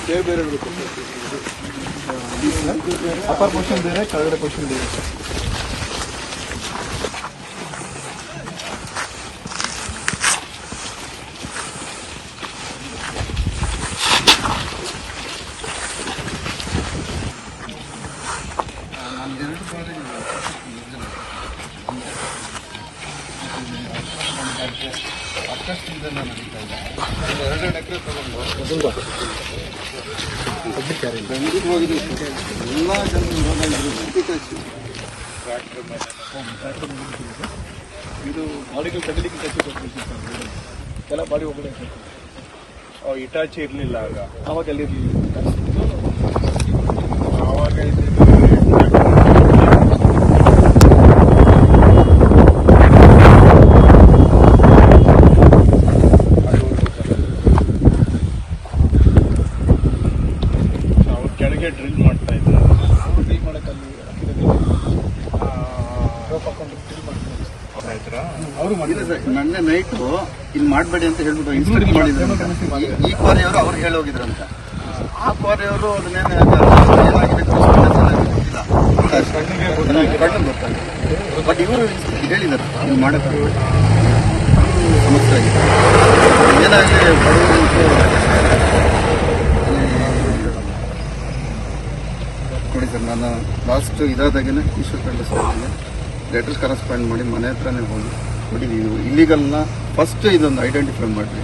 ಬೇರೆ ಬೇರೆ ಇರಬೇಕು. ಅಪ್ಪರ್ ಪೋರ್ಷನ್ ಬೇರೆ, ಕೆಳಗಡೆ ಪೋರ್ಷನ್ ಬೇರೆ. ಎಲ್ಲ ಇದು ಬಾಡಿಗೆ ಕದಲಿಕ್ಕೆ ಎಲ್ಲ ಬಾಡಿ ಒಬ್ಬರೇ ಇಟಾಚಿ ಇರಲಿಲ್ಲ ಆವಾಗ ಅಲ್ಲಿ ಆವಾಗ ಕೆಳಗೆ ಡ್ರಿಲ್ ಮಾಡ್ತಾ ಇದ್ರು. ಡ್ರಿಲ್ ಮಾಡೋಕ್ಕಲ್ಲಿ ಅವರು ಮೊನ್ನೆ ನೈಟು ಇಲ್ಲಿ ಮಾಡಬೇಡಿ ಅಂತ ಹೇಳ್ಬಿಟ್ಟು ಇನ್ಸ್ಟ್ರಕ್ಟ್ ಮಾಡಿದ್ರು. ಈ ಕ್ವಾರಿಯವರು ಅವ್ರು ಹೇಳಿ ಹೋಗಿದ್ರಂತ. ಆ ಕ್ವಾರಿಯವರು ಅದನ್ನೇನು ಗೊತ್ತಾಗಿದೆ. ಬಟ್ ಇವರು ಹೇಳಿದ್ದಾರೆ ಇಲ್ಲಿ ಮಾಡೋಕ್ಕೆ ಸಮಸ್ಯೆ ಆಗಿದೆ. ಏನಾಗಲಿ ನೋಡಿ ಸರ್, ನಾನು ಲಾಸ್ಟ್ ಇದಾದಾಗೇನೆ ಈಶ್ವರ್ ಕಂಡ ಸರ್ಗೆ ಲೆಟರ್ಸ್ ಕರೆಸ್ಪಾಂಡ್ ಮಾಡಿ ಮನೆ ಹತ್ರನೇ ಹೋಗಿ ನೋಡಿ, ನೀವು ಇಲ್ಲಿಗಲ್ನ ಫಸ್ಟ್ ಇದೊಂದು ಐಡೆಂಟಿಫೈ ಮಾಡಿರಿ.